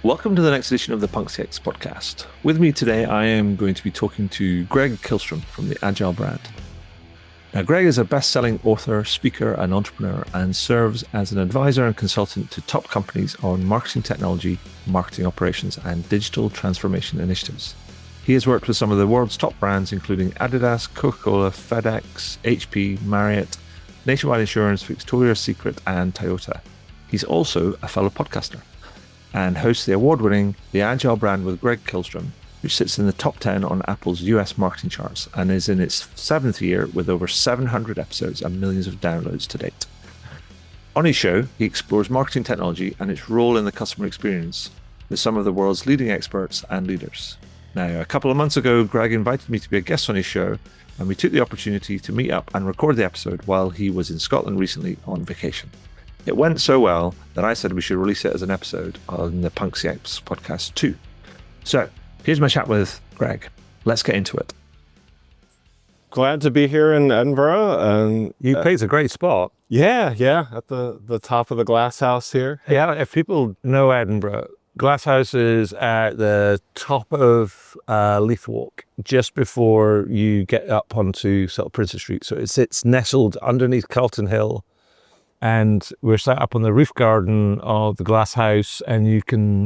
Welcome to the next edition of the Punk CX podcast. With me today, I am going to be talking to Greg Kihlström from the Agil brand. Now, Greg is a best-selling author, speaker, and entrepreneur, and serves as an advisor and consultant to top companies on marketing technology, marketing operations, and digital transformation initiatives. He has worked with some of the world's top brands, including Adidas, Coca-Cola, FedEx, HP, Marriott, Nationwide Insurance, Victoria's Secret, and Toyota. He's also a fellow podcaster and hosts the award-winning The Agil Brand with Greg Kihlström, which sits in the top 10 on Apple's US marketing charts and is in its 7th year with over 700 episodes and millions of downloads to date. On his show, he explores marketing technology and its role in the customer experience with some of the world's leading experts and leaders. Now, a couple of months ago, Greg invited me to be a guest on his show, and we took the opportunity to meet up and record the episode while he was in Scotland recently on vacation. It went so well that I said we should release it as an episode on the Punk CX podcast too. So here's my chat with Greg. Let's get into it. Glad to be here in Edinburgh. And You picked a great spot. yeah, at the top of the glass house here. Yeah, if people know Edinburgh, Glasshouse is at the top of Leith Walk, just before you get up onto sort of Princess Street. So it's nestled underneath Carlton Hill. And we're set up on the roof garden of the glass house, and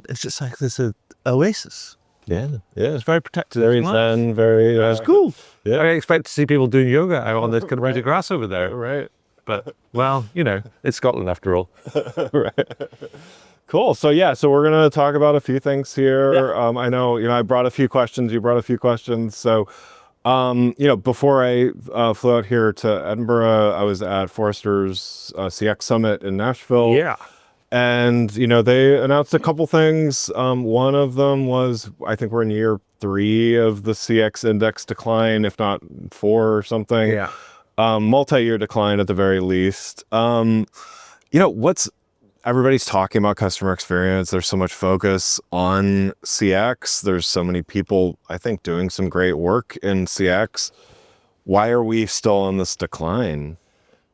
it's just like this oasis. Yeah. It's very protected. Very zen, very... It's cool. Yeah. I expect to see people doing yoga out on this kind of bit of grass over there. Right. But, well, it's Scotland after all. Right. Cool. So we're going to talk about a few things here. Yeah. I know, I brought a few questions, you brought a few questions. So, before I flew out here to Edinburgh, I was at Forrester's CX Summit in Nashville. Yeah. And, they announced a couple things. One of them was, I think we're in year 3 of the CX index decline, if not 4 or something. Yeah. Multi-year decline at the very least. Everybody's talking about customer experience. There's so much focus on CX. There's so many people, I think, doing some great work in CX. Why are we still on this decline?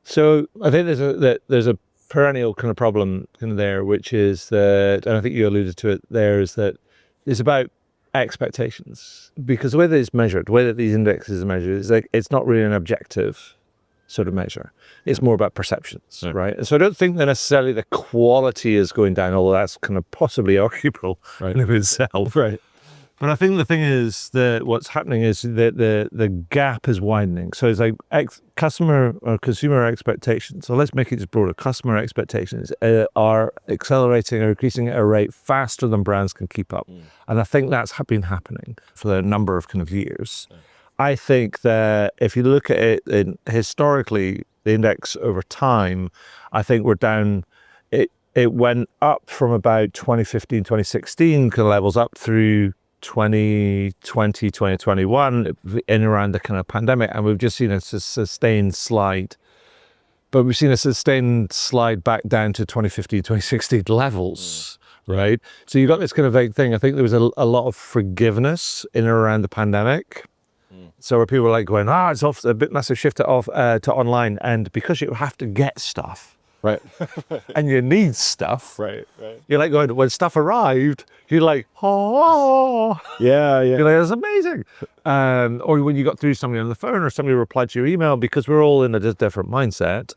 So I think there's a perennial kind of problem in there, which is that, and I think you alluded to it there, is that it's about expectations. Because the way that it's measured, the way that these indexes are measured, is like it's not really an objective sort of measure. It's more about perceptions, right? And so I don't think that necessarily the quality is going down, although that's kind of possibly arguable in of itself. Right. But I think the thing is that what's happening is that the gap is widening. So it's like customer or consumer expectations. So let's make it just broader. Customer expectations are accelerating or increasing at a rate faster than brands can keep up. And I think that's been happening for a number of kind of years. I think that if you look at it historically, the index over time, I think we're down. It went up from about 2015, 2016 kind of levels up through 2020, 2021, in around the kind of pandemic, and we've just seen a sustained slide. But we've seen a sustained slide back down to 2015, 2016 levels, right? So you got this kind of vague thing. I think there was a lot of forgiveness in and around the pandemic. So where people were like going, it's off a bit massive shift to online, and because you have to get stuff, Right. and you need stuff, Right. you're like going, when stuff arrived, you're like, oh, Yeah. you're like, that's amazing. Or when you got through somebody on the phone or somebody replied to your email, because we're all in a different mindset.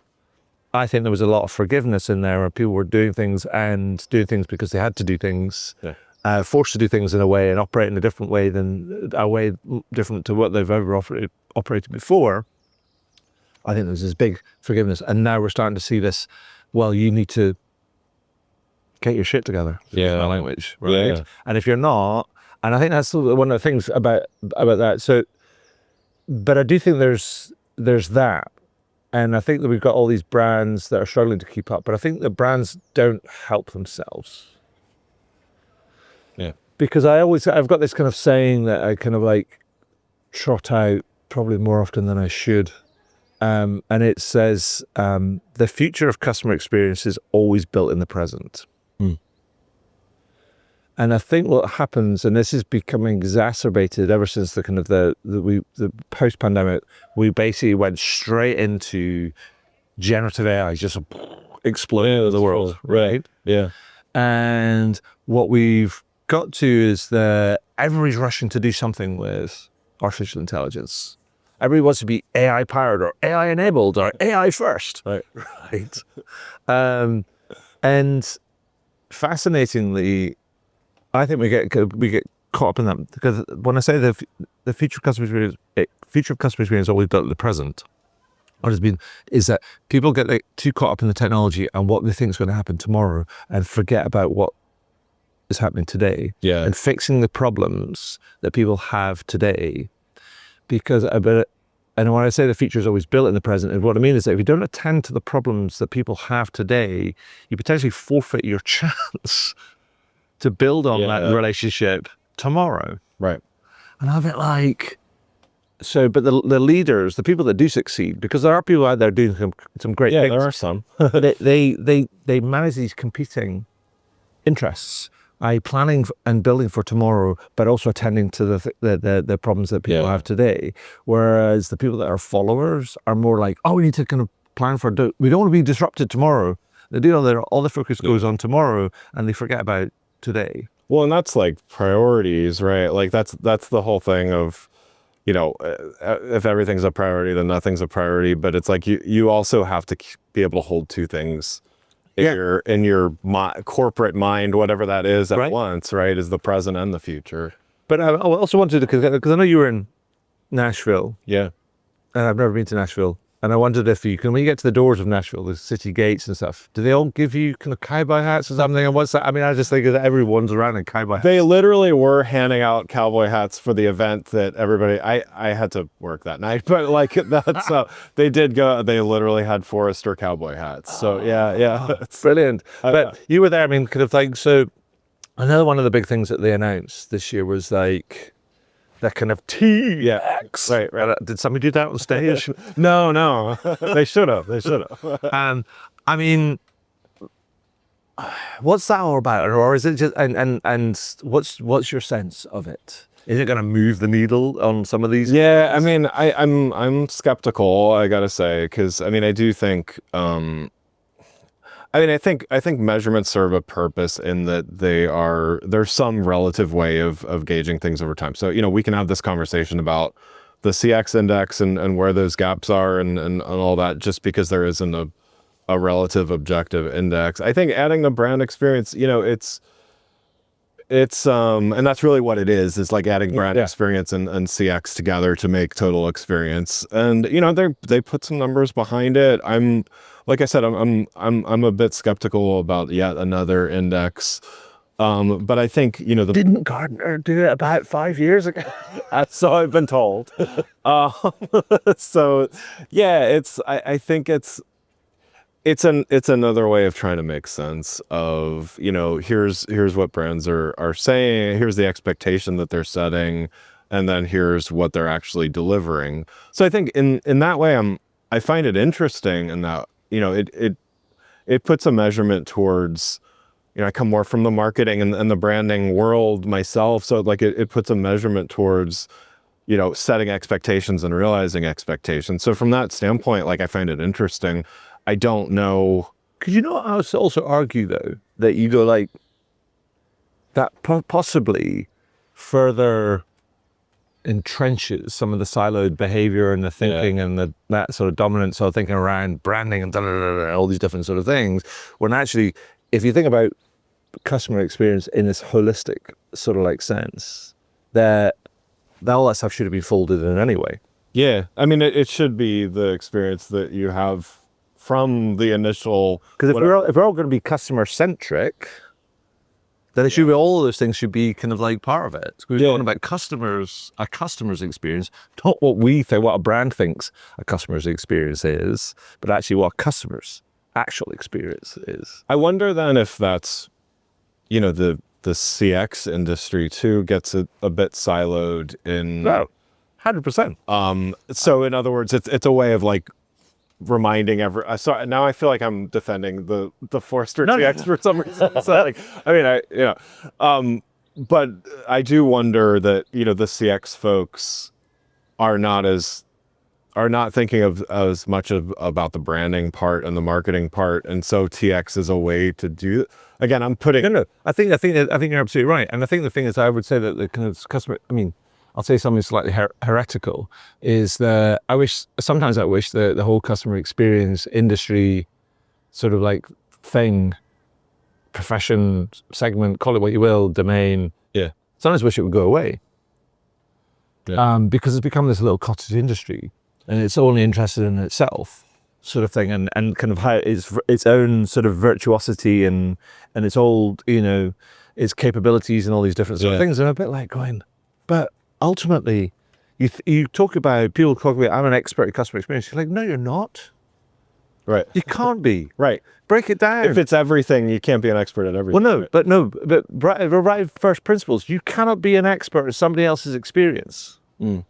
I think there was a lot of forgiveness in there where people were doing things because they had to do things. Yeah. Forced to do things in a way and operate in a different way different to what they've ever operated before. I think there's this big forgiveness, and now we're starting to see this. Well, you need to get your shit together. Yeah, my language, right? Yeah. And if you're not, and I think that's one of the things about that. So, but I do think there's that, and I think that we've got all these brands that are struggling to keep up. But I think the brands don't help themselves. Yeah. Because I've got this kind of saying that I kind of like trot out probably more often than I should. And it says, the future of customer experience is always built in the present. And I think what happens, and this is becoming exacerbated ever since the kind of the post-pandemic, we basically went straight into generative AI just exploding over the world, right? Yeah. And what we've got to is that everybody's rushing to do something with artificial intelligence. Everybody wants to be AI powered or AI enabled or AI first. Right. Right. And fascinatingly, I think we get caught up in that, because when I say the future of customer experience always built in the present, is that people get too caught up in the technology and what they think is going to happen tomorrow and forget about what is happening today, and fixing the problems that people have today. Because and when I say the future is always built in the present, and what I mean is that if you don't attend to the problems that people have today, you potentially forfeit your chance to build on that relationship tomorrow. Right. And I'm a bit like, so, but the leaders, the people that do succeed, because there are people out there doing some great things. Yeah, there are some. But they manage these competing interests, planning and building for tomorrow, but also attending to the problems that people have today. Whereas the people that are followers are more like, oh, we need to kind of plan for, we don't want to be disrupted tomorrow. They do all the focus goes on tomorrow, and they forget about today. Well, and that's like priorities, right? Like that's the whole thing of, if everything's a priority, then nothing's a priority. But it's like you also have to be able to hold two things in your corporate mind, whatever that is, at once, right? Is the present and the future. But I also wanted to, because I know you were in Nashville. Yeah. And I've never been to Nashville. And I wondered if when you get to the doors of Nashville, the city gates and stuff, do they all give you kind of cowboy hats or something? And what's that? I mean, I just think that everyone's around in cowboy hats. They literally were handing out cowboy hats for the event that everybody, I had to work that night, but like that's, they did go, they literally had Forester cowboy hats. So yeah. It's brilliant. But you were there, I mean, kind of like, so another one of the big things that they announced this year was like, that kind of TX. Right. Did somebody do that on stage? No. They should have. And I mean, what's that all about? Or is it just, and what's your sense of it? Is it going to move the needle on some of these? Yeah, I mean, I'm skeptical, I gotta say, because I mean, I do think, I think measurements serve a purpose in that there's some relative way of gauging things over time. So, we can have this conversation about the CX index and where those gaps are and all that, just because there isn't a relative objective index. I think adding the brand experience, it's and that's really what it is like adding brand experience and CX together to make total experience. And they put some numbers behind it. Like I said, I'm a bit skeptical about yet another index. But I think, Didn't Gartner do it about 5 years ago? So I've been told. So yeah, I think it's another way of trying to make sense of, here's what brands are saying, here's the expectation that they're setting, and then here's what they're actually delivering. So I think in that way, I find it interesting in that, it puts a measurement towards, I come more from the marketing and the branding world myself. So like it puts a measurement towards, setting expectations and realizing expectations. So from that standpoint, like I find it interesting. I don't know. Could you not also argue though, that you go like, that possibly further entrenches some of the siloed behavior and the thinking and that sort of dominant sort of thinking around branding and all these different sort of things, when actually, if you think about customer experience in this holistic sort of like sense, that all that stuff should have been folded in anyway. Yeah. I mean, it should be the experience that you have from the initial. Because if we're all going to be customer centric, then it should be, all of those things should be kind of like part of it. So we're talking about a customer's experience, not what we think, what a brand thinks a customer's experience is, but actually what a customer's actual experience is. I wonder then if that's, the CX industry too gets a bit siloed in. No, 100%. So in other words, it's a way of like reminding so now I feel like I'm defending the Forrester CX for some reason. So like, I mean, but I do wonder that, the CX folks are not thinking of as much about the branding part and the marketing part. And so TX is a way to do, again, I'm putting. No. I think you're absolutely right. And I think the thing is, I would say that the kind of customer. I mean, I'll say something slightly heretical. Is that sometimes I wish the whole customer experience industry, sort of like thing, profession, segment, call it what you will, domain. Yeah. Sometimes wish it would go away. Yeah. Because it's become this little cottage industry, and it's only interested in itself, sort of thing, and kind of how its own sort of virtuosity and its old, its capabilities and all these different sort of things. And I'm a bit like going, but ultimately, you talk about, people talk about, I'm an expert in customer experience. You're like, no, you're not. Right. You can't be. Right. Break it down. If it's everything, you can't be an expert at everything. Well, but right first principles, you cannot be an expert at somebody else's experience. Fair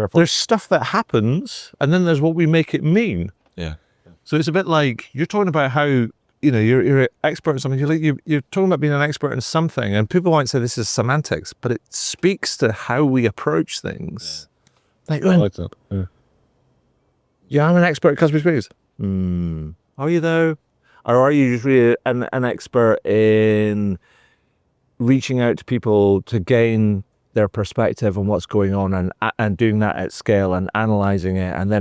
point. There's stuff that happens, and then there's what we make it mean. Yeah. So it's a bit like, you're talking about how, you're an expert in something. You're talking about being an expert in something, and people might say this is semantics, but it speaks to how we approach things. Yeah. Like, I like that. Yeah. Yeah, I'm an expert at customer experience. Are you though? Or are you just really an expert in reaching out to people to gain their perspective on what's going on, and doing that at scale and analyzing it, and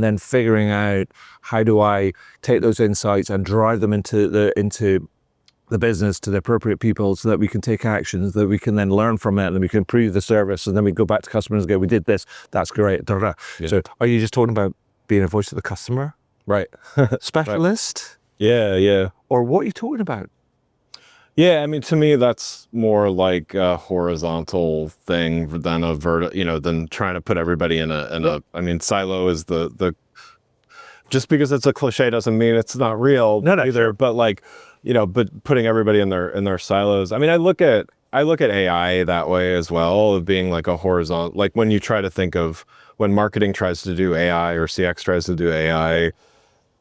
then figuring out, how do I take those insights and drive them into the business to the appropriate people, so that we can take actions that we can then learn from it, and then we can improve the service, and then we go back to customers and go, we did this, that's great. Yeah. So are you just talking about being a voice of the customer? Right. Specialist? Right. Yeah. Or what are you talking about? Yeah, I mean, to me, that's more like a horizontal thing than a than trying to put everybody in a. I mean, silo is the. Just because it's a cliche doesn't mean it's not real either. Sure. But like, but putting everybody in their silos. I mean, I look at AI that way as well, of being like a horizontal. Like when you try to think of when marketing tries to do AI or CX tries to do AI,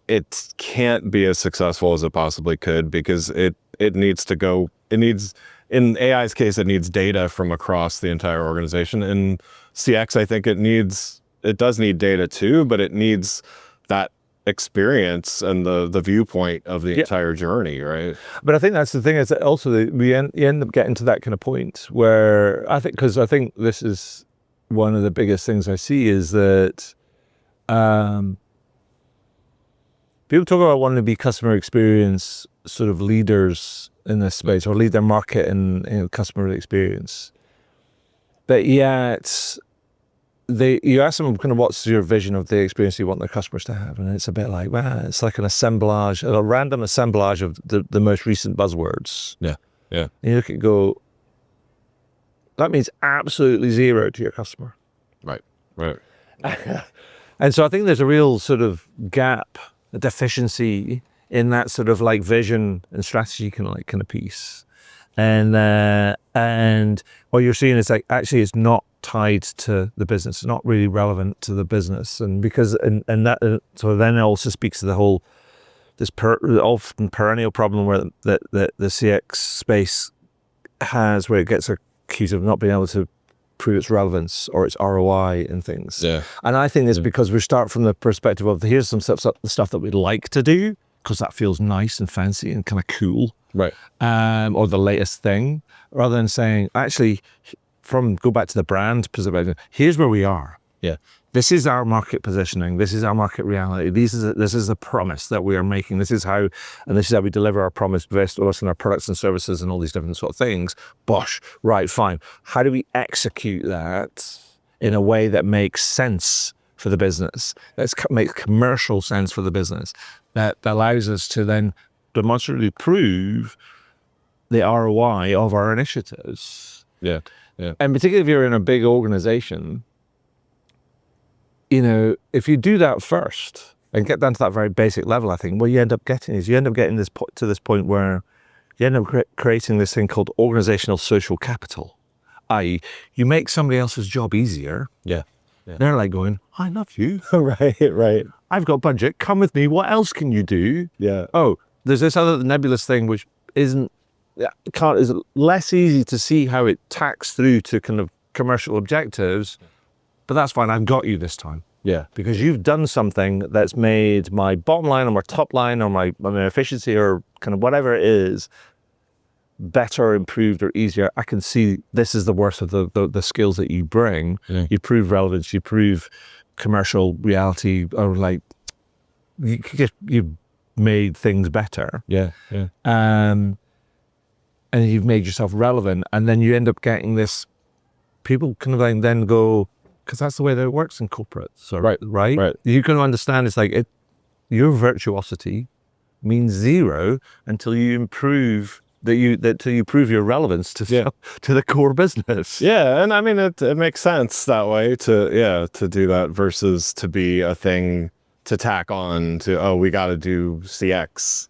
it can't be as successful as it possibly could, because it needs to go, in AI's case, it needs data from across the entire organization. In CX, I think it does need data too, but it needs that experience and the viewpoint of the entire journey, right? But I think that's the thing, is that also you end up getting to that kind of point where I think this is one of the biggest things I see, is that people talk about wanting to be customer experience sort of leaders in this space, or lead their market in customer experience. But yet, you ask them kind of, what's your vision of the experience you want their customers to have? And it's a bit like, it's like a random assemblage of the most recent buzzwords. Yeah. And you look at it, go, that means absolutely zero to your customer. Right. And so I think there's a real sort of gap, a deficiency in that sort of like vision and strategy kind of piece. And what you're seeing is like, actually it's not tied to the business. It's not really relevant to the business. And because, and that, so then it also speaks to the whole, this often perennial problem where the CX space has, where it gets accused of not being able to prove its relevance or its ROI and things. Yeah. And I think it's because we start from the perspective of, here's some stuff that we'd like to do, because that feels nice and fancy and kind of cool. Right. Or the latest thing, rather than saying, actually, go back to the brand perspective, here's where we are. Yeah. This is our market positioning. This is our market reality. This is the promise that we are making. This is how we deliver our promise based on our products and services and all these different sort of things. Bosh, right, fine. How do we execute that in a way that makes sense for the business? That makes commercial sense for the business. That allows us to then demonstrably prove the ROI of our initiatives. Yeah. And particularly if you're in a big organization, if you do that first and get down to that very basic level, I think what you end up getting to this point where you end up creating this thing called organizational social capital, i.e. you make somebody else's job easier. Yeah. They're like going, I love you. Right. I've got budget. Come with me. What else can you do? Yeah. Oh, there's this other nebulous thing which is less easy to see how it tacks through to kind of commercial objectives, but that's fine. I've got you this time. Yeah. Because you've done something that's made my bottom line or my top line or my efficiency or kind of whatever it is better, improved, or easier. I can see this is the worst of the skills that you bring. Yeah. You prove relevance, you prove commercial reality, or like you've made things better. Yeah. Yeah. And you've made yourself relevant, and then you end up getting this. People kind of like then go, because that's the way that it works in corporate. So right. You can understand it's like your virtuosity means zero until you improve till you prove your relevance to the core business. Yeah, and I mean it makes sense that way to do that versus to be a thing to tack on to we got to do CX.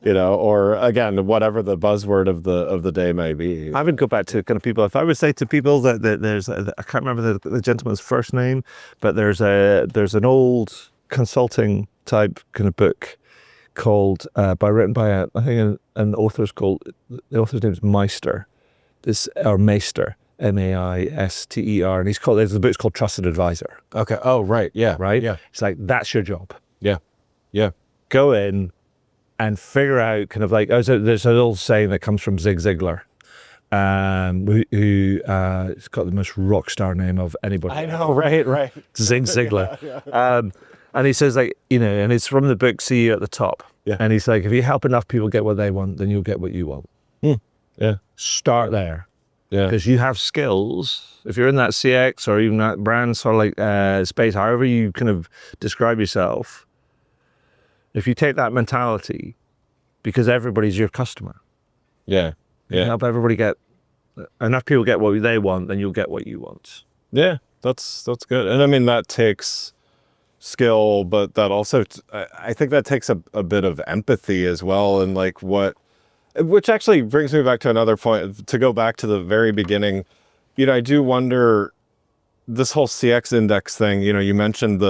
Or again, whatever the buzzword of the day may be. I would go back to kind of people. If I would say to people that there's, I can't remember the gentleman's first name, but there's an old consulting type kind of book called written by I think an author's called, the author's name is Meister, Meister, Maister, and the book's called Trusted Advisor. Okay. Oh, right. Yeah. Right. Yeah. It's like that's your job. Yeah. Yeah. Go in and figure out kind of like, there's an old saying that comes from Zig Ziglar, who has got the most rock star name of anybody. I know, right. Zig Ziglar. Yeah. And he says like, and it's from the book See You at the Top. Yeah. And he's like, if you help enough people get what they want, then you'll get what you want. Yeah. Start there. Yeah. Because you have skills. If you're in that CX or even that brand sort of like space, however you kind of describe yourself, if you take that mentality, because everybody's your customer. Yeah. You help everybody get, enough people get what they want, then you'll get what you want. Yeah, that's good. And I mean, that takes skill, but that also, I think that takes a bit of empathy as well. And like which actually brings me back to another point, to go back to the very beginning. I do wonder, this whole CX index thing, you mentioned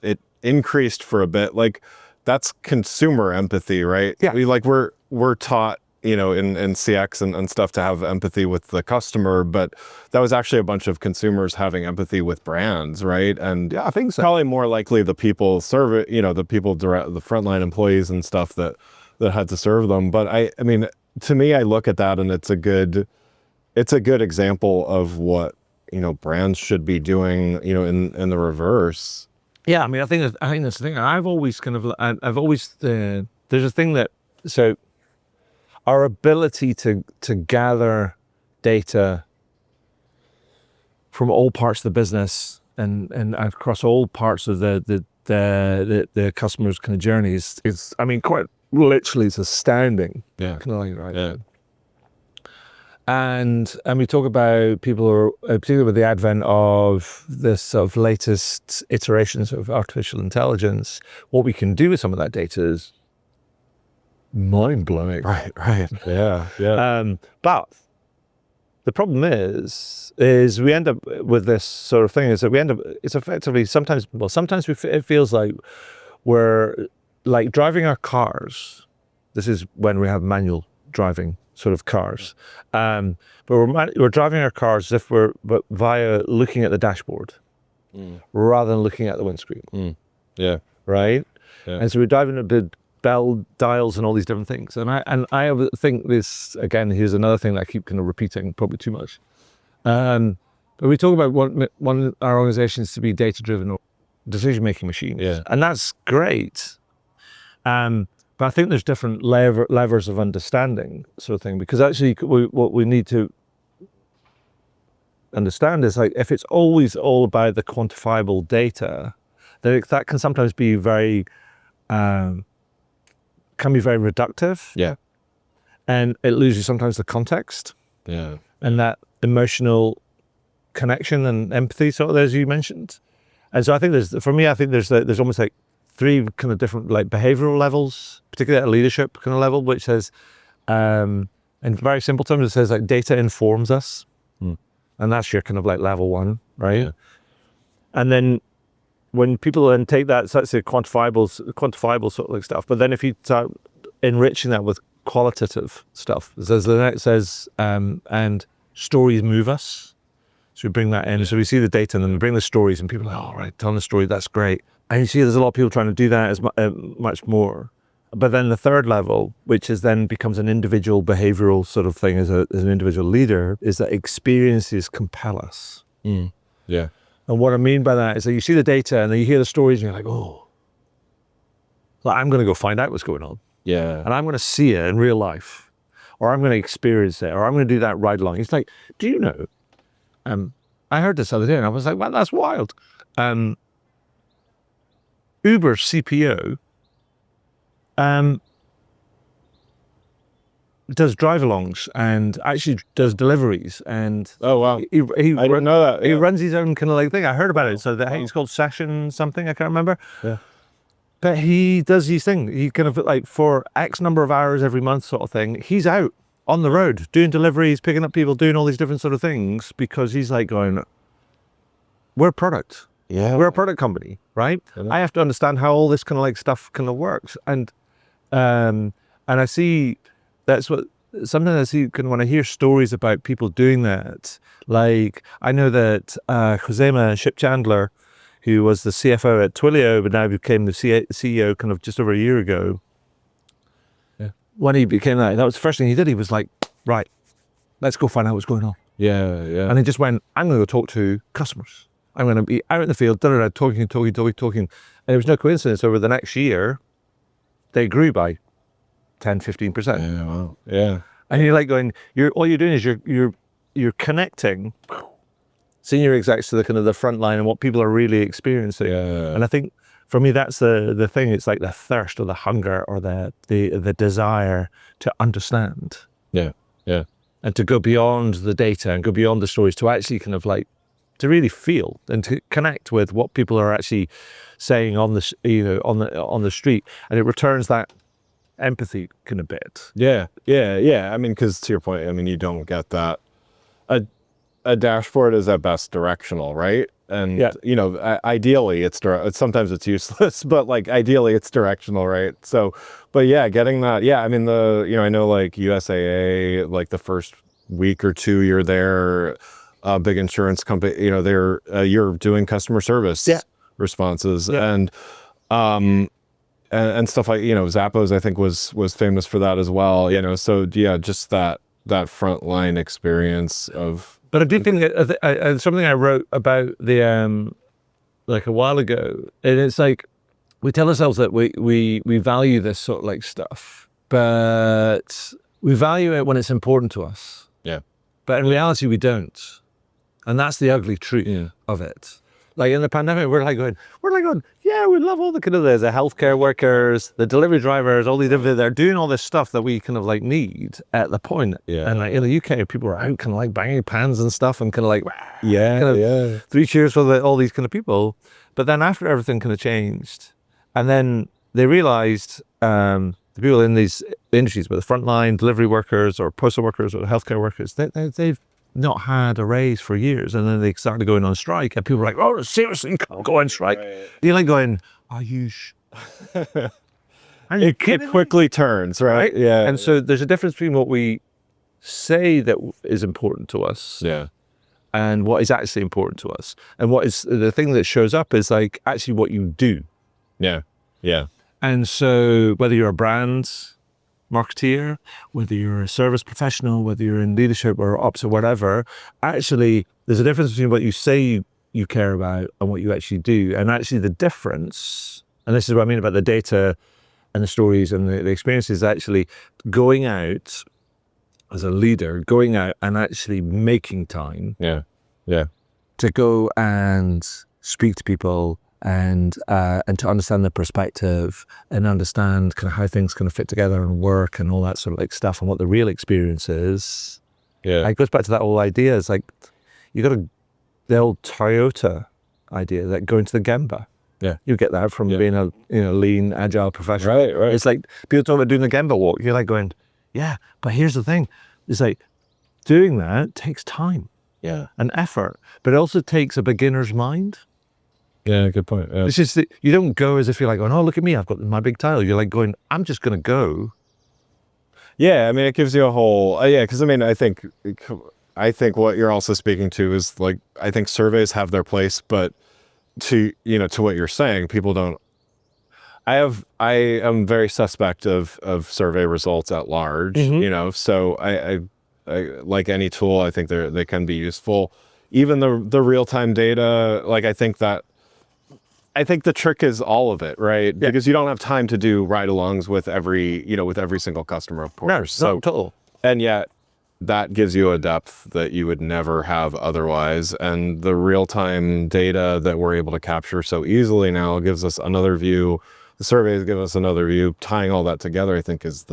it increased for a bit. Like, that's consumer empathy, right? Yeah. We're taught, in CX and stuff to have empathy with the customer, but that was actually a bunch of consumers having empathy with brands, right? And yeah, I think so. Probably more likely the people serve it, the people direct, the frontline employees and stuff that had to serve them. But I mean, to me, I look at that and it's a good example of what, brands should be doing, in the reverse. Yeah, I mean, I think that's the thing. I've always there's a thing that, so our ability to gather data from all parts of the business and across all parts of the customer's kind of journeys is, I mean, quite literally, it's astounding. Yeah. Kind of like, right. Yeah. And we talk about people who are, particularly with the advent of this sort of latest iterations of artificial intelligence, what we can do with some of that data is mind-blowing. Right. Yeah. But the problem is we end up with this sort of thing, is that we end up, it's effectively sometimes it feels like we're like driving our cars. This is when we have manual driving sort of cars. But we're driving our cars as if but via looking at the dashboard rather than looking at the windscreen. Yeah. Right? Yeah. And so we're driving a bit bell dials and all these different things. And I think this, again, here's another thing that I keep kind of repeating, probably too much. But we talk about one our organization is to be data-driven or decision-making machines. Yeah. And that's great. But I think there's different levers of understanding, sort of thing, because actually what we need to understand is, like, if it's always all about the quantifiable data, then that can sometimes be very reductive. Yeah. And it loses sometimes the context. Yeah. And that emotional connection and empathy, sort of, as you mentioned. And so I think there's almost like three kind of different like behavioral levels, particularly at a leadership kind of level, which says, in very simple terms, it says like data informs us. And that's your kind of like level one, right? Yeah. And then when people then take that, so that's the quantifiable sort of like stuff. But then if you start enriching that with qualitative stuff, it says, and stories move us. So we bring that in. So we see the data and then we bring the stories and people are like, all right, telling the story, that's great. And you see there's a lot of people trying to do that as much more. But then the third level, which is then becomes an individual behavioral sort of thing as an individual leader, is that experiences compel us. Yeah. And what I mean by that is that you see the data and then you hear the stories and you're like, oh, like, I'm going to go find out what's going on. Yeah. And I'm going to see it in real life, or I'm going to experience it, or I'm going to do that ride along. It's like, do you know, I heard this other day and I was like, well, that's wild. Uber's CPO does drive-alongs and actually does deliveries, and Oh wow, he I didn't know that. he Yeah. runs his own kind of like thing. I heard about it. So that it's called Session something. I can't remember. Yeah. But he does his thing. He kind of like for X number of hours every month sort of thing. He's out on the road doing deliveries, picking up people, doing all these different sort of things because he's like going, we're a product. Yeah. We're a product company, right? I have to understand how all this kind of like stuff kind of works. And I see that's what sometimes I see kind of when I hear stories about people doing that. Like I know that Josema Ship Chandler, who was the CFO at Twilio, but now became the CEO kind of just over a year ago. Yeah. When he became that was the first thing he did. He was like, right, let's go find out what's going on. Yeah. Yeah. And he just went, I'm going to go talk to customers. I'm going to be out in the field, talking. And it was no coincidence over the next year, they grew by 10, 15%. Yeah. Wow. Yeah. And you're like going, all you're doing is you're connecting senior execs to the kind of the front line and what people are really experiencing. Yeah. And I think for me, that's the thing. It's like the thirst or the hunger or the desire to understand. Yeah. Yeah. And to go beyond the data and go beyond the stories to actually kind of like, to really feel and to connect with what people are actually saying on the, on the street. And it returns that empathy kind of bit. Yeah. Yeah. Yeah. I mean, because to your point, I mean, you don't get that. A dashboard is at best directional, right? And ideally it's sometimes it's useless, but like ideally it's directional, right? So, but yeah, getting that, yeah, I mean I know like USAA, like the first week or two you're there, a big insurance company, they're you're doing customer service responses and stuff like, Zappos I think was famous for that as well, so yeah, just that frontline experience of. But I do think that something I wrote about the like a while ago, and it's like we tell ourselves that we value this sort of like stuff, but we value it when it's important to us. Yeah. But in reality, we don't, and that's the ugly truth of it. Like in the pandemic, we're like going, yeah, we love all the kind of the healthcare workers, the delivery drivers, all these different, they're doing all this stuff that we kind of like need at the point. Yeah. And like in the UK, people are out kind of like banging pans and stuff and kind of like, Yeah. 3 cheers for all these kind of people. But then after everything kind of changed, and then they realized the people in these industries, whether frontline delivery workers or postal workers or healthcare workers, they've not had a raise for years, and then they started going on strike, and people were like, "Oh, seriously, you can't go on strike." Right. You're like going, "Are you?" It quickly turns, right? Yeah. And so there's a difference between what we say that is important to us, and what is actually important to us, and what is the thing that shows up is like actually what you do. Yeah. Yeah. And so whether you're a brand marketeer, whether you're a service professional, whether you're in leadership or ops or whatever, actually there's a difference between what you say you care about and what you actually do. And actually the difference, and this is what I mean about the data and the stories and the experiences, actually going out as a leader, going out and actually making time to go and speak to people and to understand the perspective and understand kind of how things kind of fit together and work and all that sort of like stuff and what the real experience is. Yeah. It goes back to that whole idea. It's like the old Toyota idea that going to the Gemba. Yeah. You get that from being a lean, agile professional. Right. It's like people talk about doing the Gemba walk. You're like going, yeah, but here's the thing. It's like doing that takes time and effort, but it also takes a beginner's mind. Yeah, good point. Yeah. It's just that you don't go as if you're like going, oh, look at me, I've got my big title. You're like going, I'm just going to go. Yeah, I mean, it gives you a whole, because I mean, I think I think what you're also speaking to is like, I think surveys have their place, but to what you're saying, people don't. I am very suspect of survey results at large. So I like any tool, I think they can be useful. Even the real time data, like I think the trick is all of it, right? Yeah. Because you don't have time to do ride-alongs with every single customer, of course. No, not at all. And yet that gives you a depth that you would never have otherwise. And the real-time data that we're able to capture so easily now gives us another view. The surveys give us another view. Tying all that together, I think, is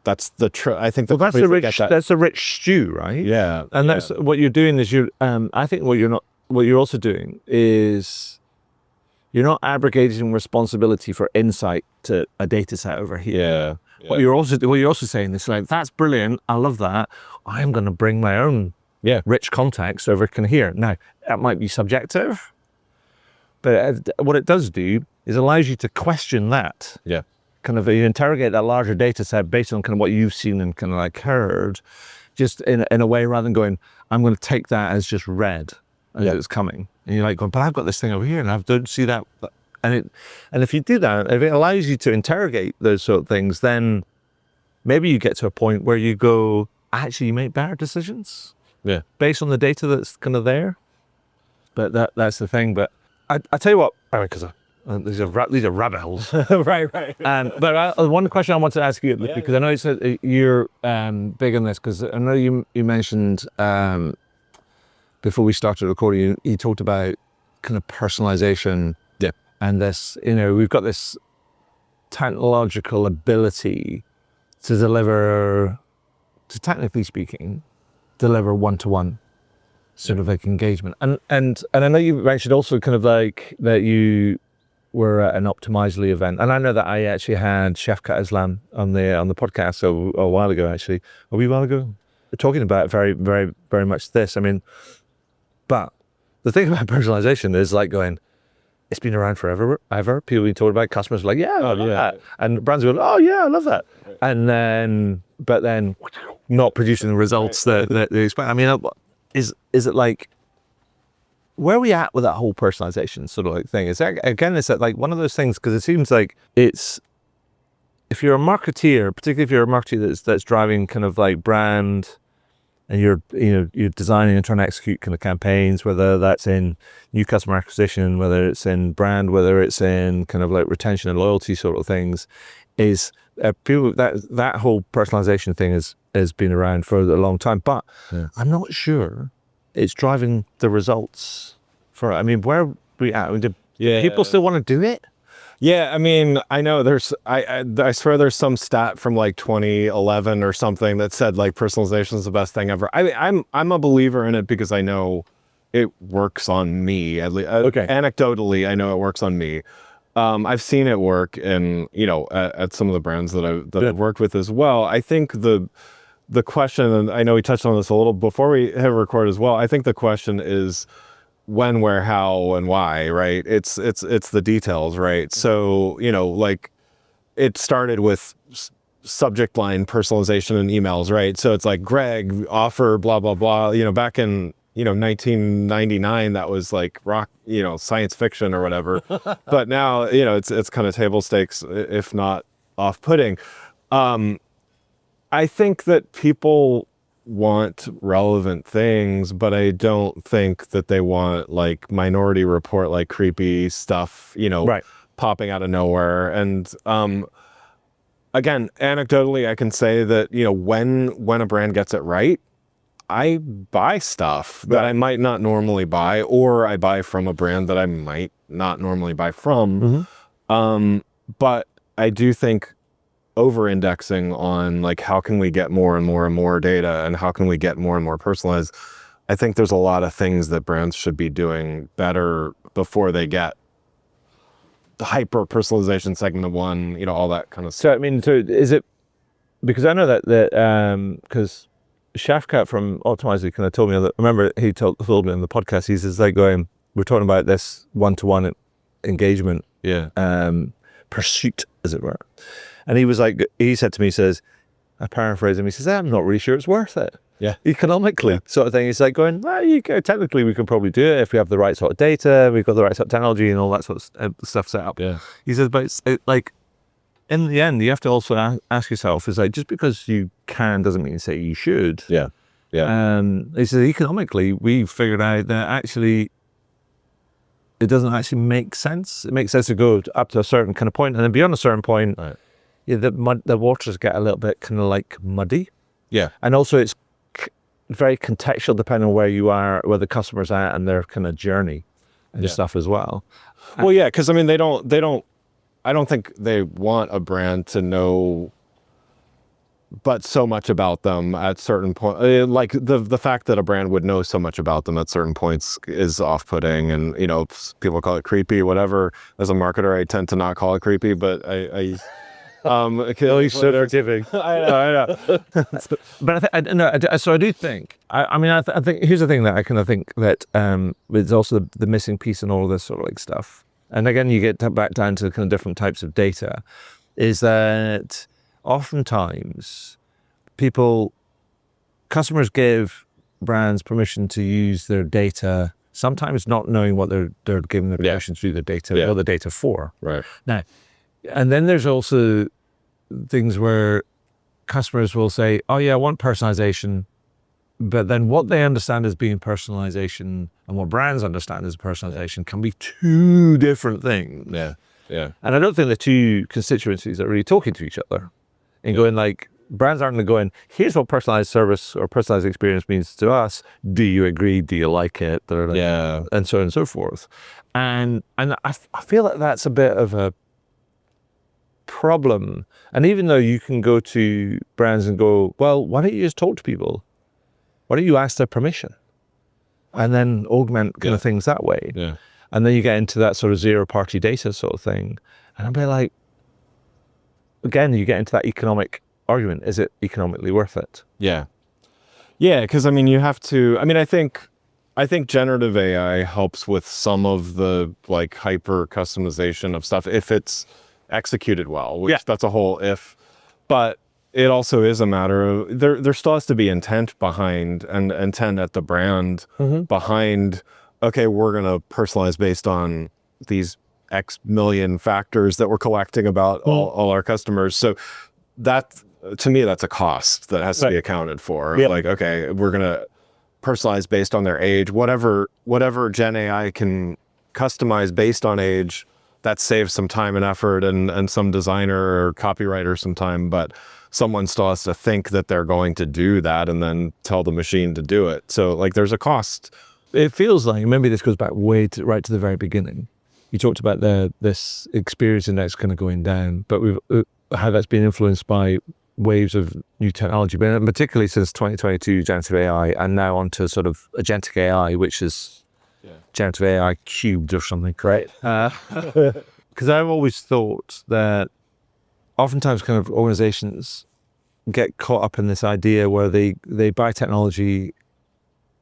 that's a rich stew, right? Yeah. And that's what you're doing is I think what you're also doing is you're not abrogating responsibility for insight to a data set over here. Yeah. What you're also saying is like, that's brilliant. I love that. I am going to bring my own rich context over here. Now, that might be subjective, but what it does do is allows you to question that. Yeah. Kind of you interrogate that larger data set based on kind of what you've seen and kind of like heard, just in a way rather than going, I'm going to take that as just read as it's coming. And you're like going, but I've got this thing over here and I don't see that. And if you do that, if it allows you to interrogate those sort of things, then maybe you get to a point where you go, actually, you make better decisions based on the data that's kind of there. But that's the thing. But I tell you what, because these are rabbit holes. Right. But one question I want to ask you, because I know you said you're big on this, because I know you mentioned before we started recording, you talked about kind of personalization. Yeah. And this, we've got this technological ability to deliver, technically speaking, deliver one-to-one sort of like engagement. And I know you mentioned also kind of like that you were at an Optimizely event, and I know that I actually had Chef Kat Islam on the podcast a while ago, actually, a wee while ago, talking about very, very, very much this. I mean, but the thing about personalization is like going, it's been around forever. People being talking about, customers are like, yeah, I love that. And brands go, oh yeah, I love that. And then, but then not producing the results that they expect. I mean, is it like, where are we at with that whole personalization sort of like thing? Is that, again, is that like one of those things, because it seems like it's, if you're a marketeer, particularly if you're a marketeer that's driving kind of like brand, and you're designing and trying to execute kind of campaigns, whether that's in new customer acquisition, whether it's in brand, whether it's in kind of like retention and loyalty sort of things, is people that whole personalization thing has been around for a long time, but I'm not sure it's driving the results for it. I mean, where are we at? Do people still want to do it? Yeah, I mean, I know I swear there's some stat from like 2011 or something that said like personalization is the best thing ever. I'm a believer in it because I know it works on me. At least, anecdotally, I know it works on me. I've seen it work in at some of the brands that I've worked with as well. I think the question, and I know we touched on this a little before we hit record as well. I think the question is when, where, how, and why, right? It's the details, right? So, like it started with subject line personalization in emails, right? So it's like, Greg, offer, blah, blah, blah. Back in, 1999, that was like rock, science fiction or whatever. But now, it's kind of table stakes, if not off-putting. I think that people want relevant things, but I don't think that they want like Minority Report, like creepy stuff, popping out of nowhere. And again, anecdotally, I can say that, when a brand gets it right, I buy stuff that I might not normally buy, or I buy from a brand that I might not normally buy from. But I do think over-indexing on like how can we get more and more and more data, and how can we get more and more personalized, I think there's a lot of things that brands should be doing better before they get the hyper-personalization segment of one, all that kind of stuff. So I mean, so is it, because I know that because Chef Kat from Optimizely kind of told me that, remember he told me in the podcast, he says like going, we're talking about this one-to-one engagement pursuit, as it were. And he was like, he said to me, he says, I paraphrase him, he says, I'm not really sure it's worth it. economically sort of thing. It's like going, well, technically we can probably do it if we have the right sort of data, we've got the right sort of technology and all that sort of stuff set up. Yeah. He says, but it's like, in the end, you have to also ask yourself, is like, just because you can doesn't mean to say you should. Yeah. Yeah. He says, economically, we've figured out that actually it doesn't actually make sense. It makes sense to go up to a certain kind of point, and then beyond a certain point, the waters get a little bit kind of like muddy. Yeah. And also it's very contextual depending on where you are, where the customer's at and their kind of journey and stuff as well. Well, yeah, because I mean, I don't think they want a brand to know but so much about them at certain points. Like the fact that a brand would know so much about them at certain points is off-putting, and people call it creepy, whatever. As a marketer, I tend to not call it creepy, but I stereotyping. I know. But I do think. I think here's the thing that I kind of think that is also the missing piece in all of this sort of like stuff. And again, you get back down to kind of different types of data. Is that oftentimes customers give brands permission to use their data, sometimes not knowing what they're giving their permission to do the data, what the data for. Right. Now, and then there's also things where customers will say, oh yeah, I want personalization, but then what they understand as being personalization and what brands understand as personalization can be two different things. Yeah. Yeah. And I don't think the two constituencies are really talking to each other and going like, brands aren't going, here's what personalized service or personalized experience means to us. Do you agree? Do you like it? And so on and so forth. And I feel like that's a bit of a problem. And even though you can go to brands and go, well, why don't you just talk to people? Why don't you ask their permission? And then augment kind of things that way. Yeah. And then you get into that sort of zero-party data sort of thing. And I'll be like, again, you get into that economic argument. Is it economically worth it? Yeah. Yeah, because I mean, you have to, I mean, I think generative AI helps with some of the like hyper customization of stuff if it's executed well, which that's a whole if. But it also is a matter of, there still has to be intent behind, and intent at the brand behind, okay, we're going to personalize based on these X million factors that we're collecting about all our customers. So that, to me, that's a cost that has to be accounted for. Like, okay, we're going to personalize based on their age, whatever Gen AI can customize based on age, that saves some time and effort and some designer or copywriter some time, but someone still has to think that they're going to do that and then tell the machine to do it. So like there's a cost. It feels like, maybe this goes back right to the very beginning. You talked about this experience index kind of going down, but how that's been influenced by waves of new technology, but particularly since 2022, generative AI, and now onto sort of agentic AI, which is generative AI cubed or something. Right. Because I've always thought that oftentimes kind of organizations get caught up in this idea where they buy technology.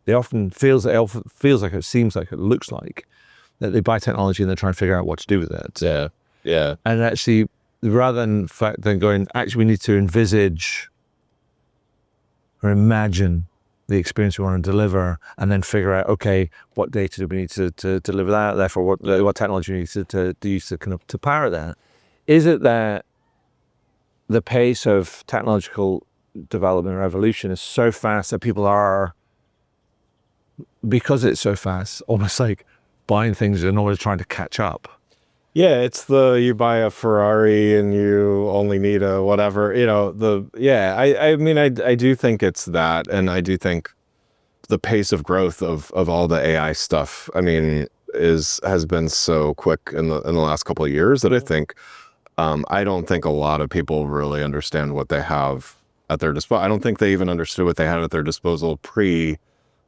It seems like it looks like that they buy technology and they're trying to figure out what to do with it. Yeah. Yeah. And actually, rather than going, actually, we need to envisage or imagine the experience we want to deliver, and then figure out, okay, what data do we need to deliver that? Therefore, what technology we need to use to kind of to power that? Is it that the pace of technological development or evolution is so fast that people are, because it's so fast, almost like buying things in order trying to catch up? Yeah, it's you buy a Ferrari and you only need a whatever, I mean, I do think it's that. And I do think the pace of growth of all the AI stuff, I mean, has been so quick in the last couple of years that I think, I don't think a lot of people really understand what they have at their disposal. I don't think they even understood what they had at their disposal pre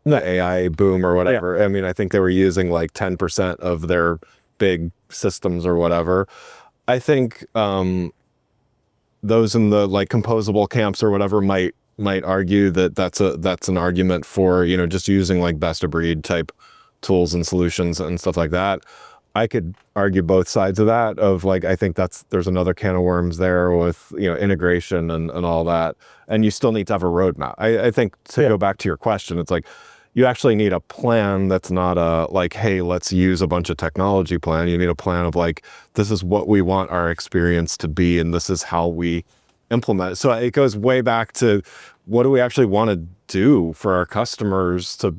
the AI boom or whatever. Yeah. I mean, I think they were using like 10% of their big systems or whatever. I think those in the like composable camps or whatever might argue that that's an argument for, just using like best of breed type tools and solutions and stuff like that. I could argue both sides of that of like, I think there's another can of worms there with, integration and all that. And you still need to have a roadmap. I think to go back to your question, it's like, you actually need a plan that's not a like, hey, let's use a bunch of technology plan. You need a plan of like, this is what we want our experience to be, and this is how we implement it. So it goes way back to what do we actually want to do for our customers to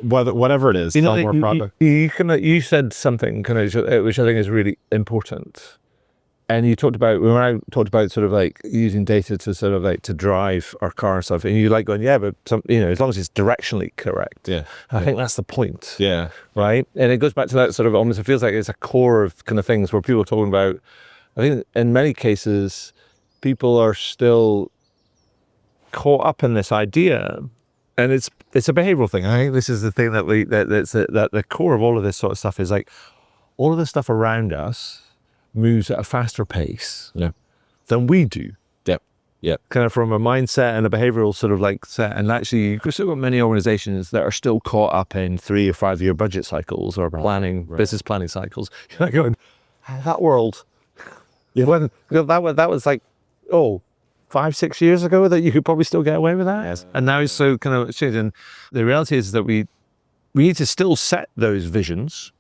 whatever it is, sell more product. You said something which I think is really important. And you talked about, when I talked about sort of like using data to sort of like to drive our car and stuff, and you like going, yeah, but as long as it's directionally correct. Yeah. I think that's the point. Yeah. Right. And it goes back to that sort of almost, it feels like it's a core of kind of things where people are talking about, I think in many cases, people are still caught up in this idea. And it's a behavioral thing. I think this is the thing that that the core of all of this sort of stuff is like all of the stuff around us moves at a faster pace than we do. Yep. Kind of from a mindset and a behavioral sort of like set. And actually, you've still got many organizations that are still caught up in 3 or 5 year budget cycles or business planning cycles. You're like going, that world, when that was like, 5-6 years ago that you could probably still get away with that. Yes. And now it's so kind of changed. And the reality is that we need to still set those visions.